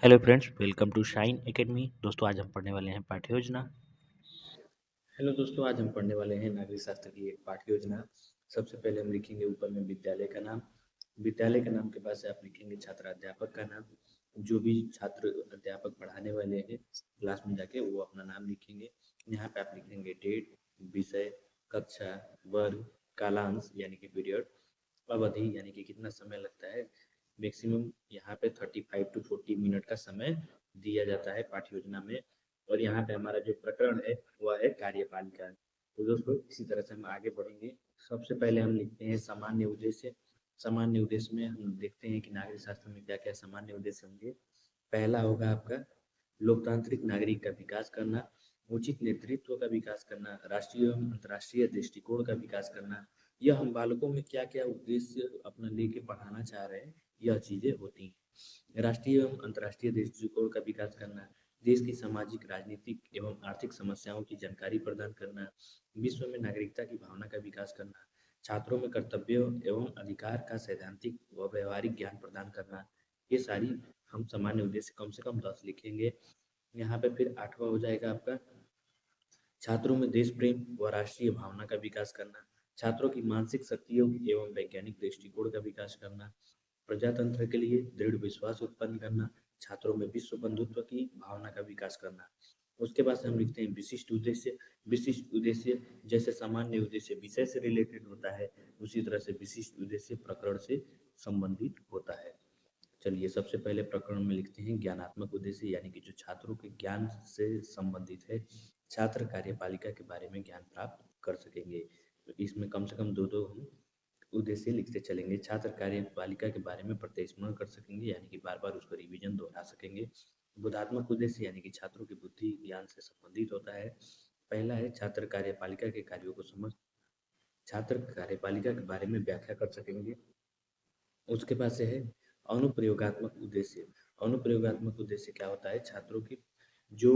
Hello friends, welcome to Shine academy. दोस्तों, आज हम पढ़ने वाले हैं पाठ्य योजना। हेलो दोस्तों, आज हम पढ़ने वाले हैं नागरिक शास्त्र की एक पाठ्य योजना। सबसे पहले हम लिखेंगे ऊपर में विद्यालय का नाम। विद्यालय के नाम के बाद से आप लिखेंगे छात्र अध्यापक का नाम। जो भी छात्र अध्यापक पढ़ाने वाले हैं क्लास में जाके वो अपना नाम लिखेंगे। यहाँ पे आप लिखेंगे डेट, विषय, कक्षा, वर्ग, कालांश यानी कि पीरियड, अवधि यानी कि कितना समय लगता है। मैक्सिमम यहाँ पे 35 टू 40 मिनट का समय दिया जाता है पाठ्य योजना में। और यहाँ पे हमारा जो प्रकरण है वह है कार्यपालिका। तो दोस्तों, इसी तरह से हम आगे बढ़ेंगे। सबसे पहले हम लिखते हैं सामान्य उद्देश्य। सामान्य उद्देश्य में हम देखते हैं कि नागरिक शास्त्र में क्या क्या सामान्य उद्देश्य होंगे। पहला होगा आपका लोकतांत्रिक नागरिक का विकास करना, उचित नेतृत्व का विकास करना, राष्ट्रीय एवं अंतर्राष्ट्रीय दृष्टिकोण का विकास करना। यह हम बालकों में क्या क्या उद्देश्य अपना लेके पढ़ाना चाह रहे हैं, यह चीजें होती हैं। राष्ट्रीय एवं अंतर्राष्ट्रीय दृष्टिकोण का विकास करना, देश की सामाजिक, राजनीतिक एवं आर्थिक समस्याओं की जानकारी प्रदान करना, विश्व में नागरिकता की भावना का विकास करना, छात्रों में कर्तव्य एवं अधिकार का सैद्धांतिक व व्यवहारिक ज्ञान प्रदान करना। ये सारी हम सामान्य उद्देश्य कम से कम 10 लिखेंगे। यहाँ पे फिर 8वां हो जाएगा आपका छात्रों में देश प्रेम व राष्ट्रीय भावना का विकास करना, छात्रों की मानसिक शक्तियों एवं वैज्ञानिक दृष्टिकोण का विकास करना, प्रजातंत्र के लिए दृढ़ विश्वास उत्पन्न करना, छात्रों में विश्व बंधुत्व की भावना का विकास करना। उसके बाद से हम लिखते हैं विशिष्ट उद्देश्य। विशिष्ट उद्देश्य जैसे सामान्य उद्देश्य विषय से रिलेटेड होता है, उसी तरह से विशिष्ट उद्देश्य प्रकरण से संबंधित होता है। चलिए, सबसे पहले प्रकरण में लिखते हैं ज्ञानात्मक उद्देश्य, यानी कि जो छात्रों के ज्ञान से संबंधित है। छात्र कार्यपालिका के बारे में ज्ञान प्राप्त कर सकेंगे। तो इसमें कम से कम दो दो हम उद्देश्य लिखते चलेंगे। छात्र कार्यपालिका के बारे में प्रत्यक्ष कर सकेंगे, यानी कि बार बार उसको रिवीजन दोहरा सकेंगे। बोधात्मक उद्देश्य यानी कि छात्रों की बुद्धि ज्ञान से संबंधित होता है। पहला है छात्र कार्यपालिका के कार्यों को समझ, छात्र कार्यपालिका के बारे में व्याख्या कर सकेंगे। उसके बाद से है अनुप्रयोगात्मक उद्देश्य। अनुप्रयोगात्मक उद्देश्य क्या होता है, छात्रों की जो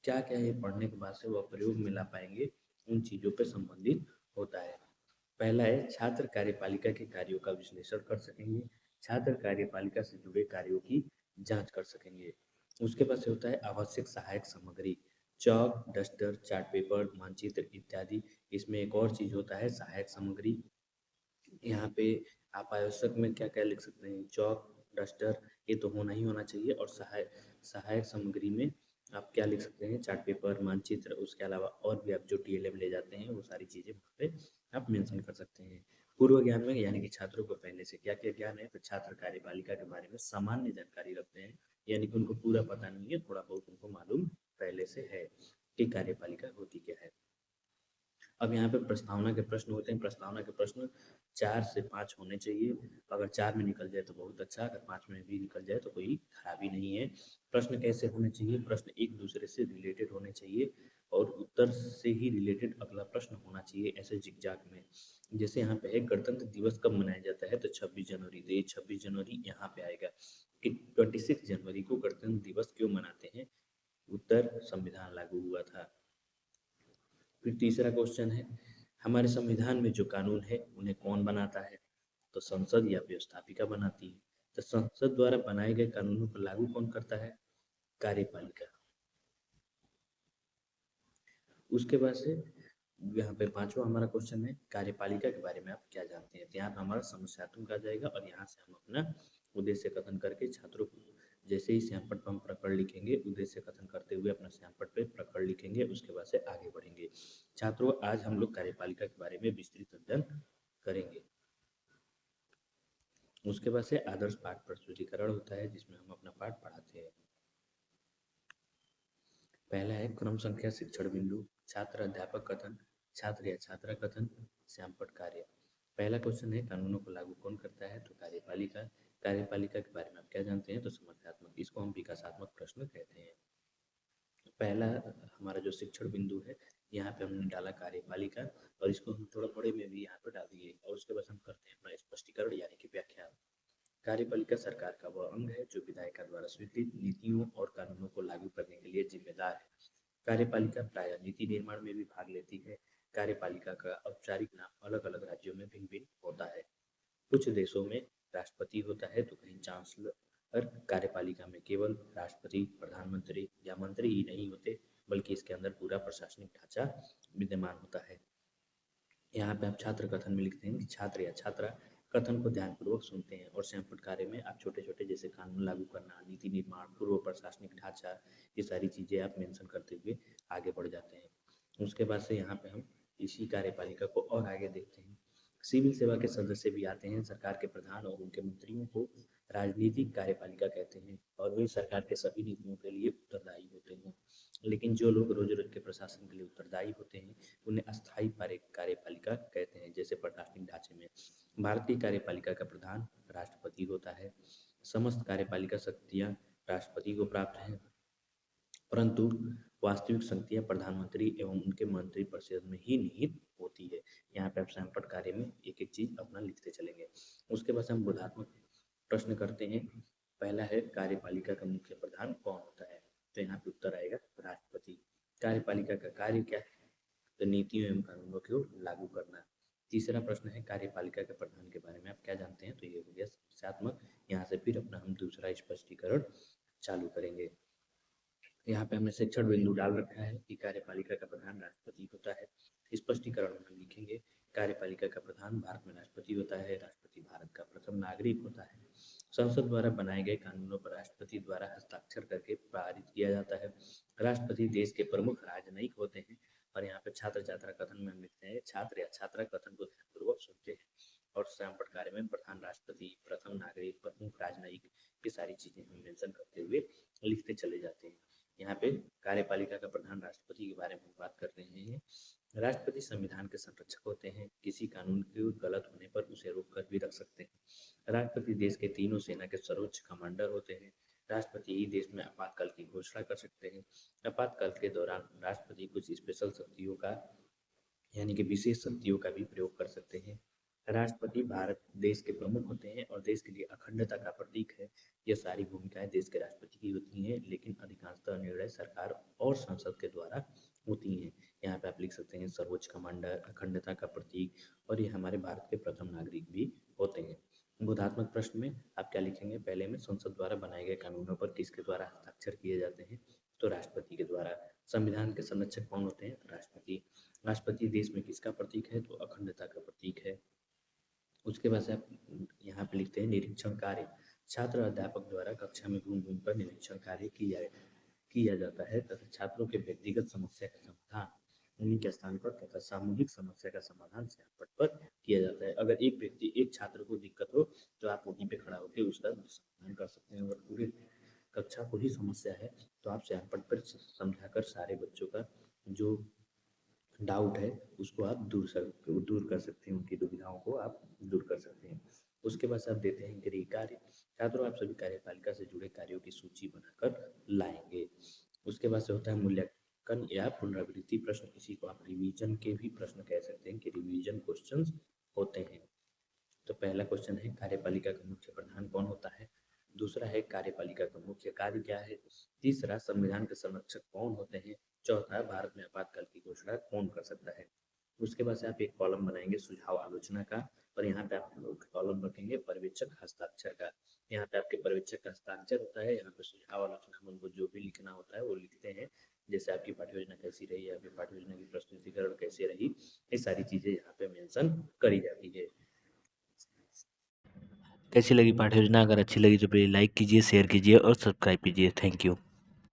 क्या क्या है पढ़ने के बाद से वह प्रयोग में ला पाएंगे, उन चीजों पर संबंधित होता है। पहला है छात्र कार्यपालिका के कार्यों का विश्लेषण कर सकेंगे, छात्र कार्यपालिका से जुड़े कार्यों की जांच कर सकेंगे। उसके बाद से होता है आवश्यक सहायक सामग्री, चौक, डस्टर, चार्ट पेपर, मानचित्र इत्यादि। इसमें एक और चीज होता है सहायक सामग्री। यहाँ पे आप आवश्यक में क्या क्या लिख सकते हैं, चौक, डस्टर, ये तो होना ही होना चाहिए। और सहायक सामग्री में आप क्या लिख सकते हैं, चार्ट पेपर, मानचित्र, उसके अलावा और भी आप जो टीएलएम ले जाते हैं वो सारी चीजें वहाँ पे आप मेंशन कर सकते हैं। पूर्व ज्ञान में यानी कि छात्रों को पहले से क्या क्या ज्ञान है, तो छात्र कार्यपालिका के बारे में सामान्य जानकारी रखते हैं, यानी कि उनको पूरा पता नहीं है, थोड़ा बहुत उनको मालूम पहले से है कि कार्यपालिका होती क्या है। अब यहाँ पे प्रस्तावना के प्रश्न होते हैं। प्रस्तावना के प्रश्न 4 से 5 होने चाहिए। अगर 4 में निकल जाए तो बहुत अच्छा, अगर 5 में भी निकल जाए तो कोई खराबी नहीं है। प्रश्न कैसे होने चाहिए, प्रश्न एक दूसरे से रिलेटेड होने चाहिए और उत्तर से ही रिलेटेड अगला प्रश्न होना चाहिए, ऐसे जिगजैग में। जैसे यहाँ पे है गणतंत्र दिवस कब मनाया जाता है, तो 26 जनवरी। तो ये 26 जनवरी यहाँ पे आएगा कि 26 जनवरी को गणतंत्र दिवस क्यों मनाते हैं, उत्तर संविधान लागू हुआ था। फिर तीसरा क्वेश्चन है हमारे संविधान में जो कानून है उन्हें कौन बनाता है, तो संसद या व्यवस्थापिका बनाती है। तो संसद द्वारा बनाए गए कानूनों को लागू कौन करता है, कार्यपालिका। उसके बाद से यहाँ पे पांचवा हमारा क्वेश्चन है कार्यपालिका के बारे में आप क्या जानते हैं। तो यहाँ पे हमारा समस्यात्मक आ जाएगा और यहाँ से हम अपना उद्देश्य कथन करके छात्रों को जैसे ही श्यामपट पर हम प्रकरण लिखेंगे, उद्देश्य कथन करते हुए अपना श्यामपट पे प्रकरण लिखेंगे, उसके बाद से आगे बढ़ेंगे। छात्रों, आज हम लोग कार्यपालिका के बारे में विस्तृत अध्ययन करेंगे। उसके बाद से आदर्श पाठ प्रस्तुतिकरण होता है जिसमें हम अपना पाठ पढ़ाते हैं। पहला है क्रम संख्या शिक्षण बिंदु, छात्र अध्यापक कथन, छात्र या छात्रा कथन, श्यामपट कार्य। पहला क्वेश्चन है कानूनों को लागू कौन करता है, तो कार्यपालिका। कार्यपालिका के बारे में आप क्या जानते हैं, तो समस्यात्मक। इसको हम विकासात्मक प्रश्न कहते हैं। पहला हमारा जो शिक्षण बिंदु है, यहाँ पे हमने डाला कार्यपालिका और इसको हम थोड़ा बड़े में भी यहाँ पे डाल दिए। और उसके बाद हम करते हैं अपना स्पष्टीकरण यानी कि व्याख्या। कार्यपालिका सरकार का वह अंग है जो विधायिका द्वारा स्वीकृत नीतियों और कानूनों को लागू करने के लिए जिम्मेदार है। कार्यपालिका प्रायः नीति निर्माण में भी भाग लेती है। कार्यपालिका का औपचारिक नाम अलग अलग राज्यों में भिन्न भिन्न होता है। कुछ देशों में राष्ट्रपति होता है तो कहीं चांसलर, और कार्यपालिका में केवल राष्ट्रपति, प्रधानमंत्री या मंत्री ही नहीं होते, बल्कि इसके अंदर पूरा प्रशासनिक ढांचा विद्यमान होता है। यहाँ पे आप छात्र कथन में लिखते हैं कि छात्र या छात्रा कथन को ध्यानपूर्वक सुनते हैं और स्वयं कार्य में आप छोटे छोटे जैसे कानून लागू करना, नीति निर्माण, पूर्व प्रशासनिक ढांचा, ये सारी चीजें आप मेंशन करते हुए आगे बढ़ जाते हैं। उसके बाद से यहाँ पे हम इसी कार्यपालिका को और आगे देखते हैं। सिविल सेवा के सदस्य भी आते हैं। सरकार के प्रधान और उनके मंत्रियों को राजनीतिक कार्यपालिका कहते हैं और वे सरकार के सभी नीतियों के लिए उत्तरदायी होते हैं। लेकिन जो लोग रोज रोज के प्रशासन के लिए उत्तरदायी होते हैं उन्हें अस्थायी कार्यपालिका कहते हैं। जैसे प्रशासनिक ढांचे में भारतीय कार्यपालिका का प्रधान राष्ट्रपति होता है। समस्त कार्यपालिका शक्तियां राष्ट्रपति को प्राप्त हैं, परंतु वास्तविक शक्तियां प्रधानमंत्री एवं उनके मंत्रिपरिषद में ही निहित होती है। यहाँ पे आप सैंपट कार्य में एक एक चीज अपना लिखते चलेंगे। उसके बाद हम बोधात्मक प्रश्न करते हैं। पहला है कार्यपालिका का मुख्य प्रधान कौन होता है, तो यहाँ पे उत्तर आएगा राष्ट्रपति। कार्यपालिका का कार्य क्या है, तो नीतियों एवं कानूनों को लागू करना। तीसरा प्रश्न है कार्यपालिका के प्रधान के बारे में आप क्या जानते हैं, तो ये हो गया समस्यात्मक। यहाँ से फिर अपना हम दूसरा स्पष्टीकरण चालू करेंगे। यहाँ पे हमने शिक्षण बिंदु डाल रखा है कि कार्यपालिका का प्रधान राष्ट्रपति होता है। स्पष्टीकरण में हम लिखेंगे कार्यपालिका का प्रधान भारत में राष्ट्रपति होता है। राष्ट्रपति भारत का प्रथम नागरिक होता है। संसद द्वारा बनाए गए कानूनों पर राष्ट्रपति द्वारा हस्ताक्षर करके पारित किया जाता है। राष्ट्रपति देश के प्रमुख राजनयिक होते हैं। और यहाँ पे छात्र छात्रा कथन में हम लिखते हैं छात्र या छात्रा कथन को ध्यानपूर्वक सुनते हैं और सैंपट कार्य में प्रधान राष्ट्रपति, प्रथम नागरिक, प्रमुख राजनयिक, ये सारी चीजें हम मेंशन करते हुए लिखते चले जाते हैं। यहाँ पे कार्यपालिका का प्रधान राष्ट्रपति के बारे में बात कर रहे हैं। राष्ट्रपति संविधान के संरक्षक होते हैं। किसी कानून के गलत होने पर उसे रोक कर भी रख सकते हैं। राष्ट्रपति देश के तीनों सेना के सर्वोच्च कमांडर होते हैं। राष्ट्रपति ही देश में आपातकाल की घोषणा कर सकते हैं। आपातकाल के दौरान राष्ट्रपति कुछ स्पेशल शक्तियों का यानी कि विशेष शक्तियों का भी प्रयोग कर सकते हैं। राष्ट्रपति भारत देश के प्रमुख होते हैं और देश के लिए अखंडता का प्रतीक है। ये सारी भूमिकाएं देश के राष्ट्रपति की होती हैं, लेकिन अधिकांशतः निर्णय सरकार और संसद के द्वारा होती हैं। यहाँ पे आप लिख सकते हैं सर्वोच्च कमांडर, अखंडता का प्रतीक, और ये हमारे भारत के प्रथम नागरिक भी होते हैं। बोधात्मक प्रश्न में आप क्या लिखेंगे, पहले में संसद द्वारा बनाए गए कानूनों पर किसके द्वारा हस्ताक्षर किए जाते हैं, तो राष्ट्रपति के द्वारा। संविधान के संरक्षक कौन होते हैं, राष्ट्रपति। राष्ट्रपति देश में किसका प्रतीक है, तो अखंडता का प्रतीक है। उसके बाद से आप यहाँ पे लिखते हैं निरीक्षण कार्य। छात्र अध्यापक द्वारा कक्षा में घूम घूम कर निरीक्षण कार्य किया जाता है तथा छात्रों के व्यक्तिगत समस्या का समाधान उन्हीं के स्थान पर तथा सामूहिक समस्या का समाधान सैंपट पर किया जाता है। अगर एक व्यक्ति एक छात्र को दिक्कत हो तो आप वहीं पे खड़ा होकर उसका समाधान कर सकते हैं। अगर पूरे कक्षा को ही समस्या है तो आप सैंपट पर समझाकर सारे बच्चों का जो डाउट है उसको आप दूर कर सकते हैं, उनकी दुविधाओं को आप दूर कर सकते हैं। उसके बाद आप देते हैं गृह कार्य। छात्रों आप सभी कार्यपालिका से जुड़े कार्यों की सूची बनाकर लाएंगे। उसके बाद से होता है मूल्यांकन या पुनरावृत्ति प्रश्न। इसी को आप रिवीजन के भी प्रश्न कह सकते हैं कि रिवीजन क्वेश्चंस होते हैं। तो पहला क्वेश्चन है कार्यपालिका का मुख्य प्रधान कौन होता है। दूसरा है कार्यपालिका का मुख्य कार्य क्या है। तीसरा संविधान के संरक्षक कौन होते हैं। चौथा भारत में आपातकाल की घोषणा कौन कर सकता है। उसके बाद से आप एक कॉलम बनाएंगे सुझाव आलोचना का और यहाँ पे आप कॉलम रखेंगे पर्यवेक्षक हस्ताक्षर का। यहाँ पे आपके पर्यवेक्षक का हस्ताक्षर होता है। यहाँ पे सुझाव आलोचना में उनको जो भी लिखना होता है वो लिखते हैं, जैसे आपकी पाठ्य योजना कैसी रही, आपकी पाठ्य योजना की प्रस्तुतिकरण कैसे रही, ये सारी चीजें यहाँ पे मेंशन करी जाती है। कैसी लगी पाठ्य योजना, अगर अच्छी लगी तो प्लीज़ लाइक कीजिए, शेयर कीजिए और सब्सक्राइब कीजिए। Thank you.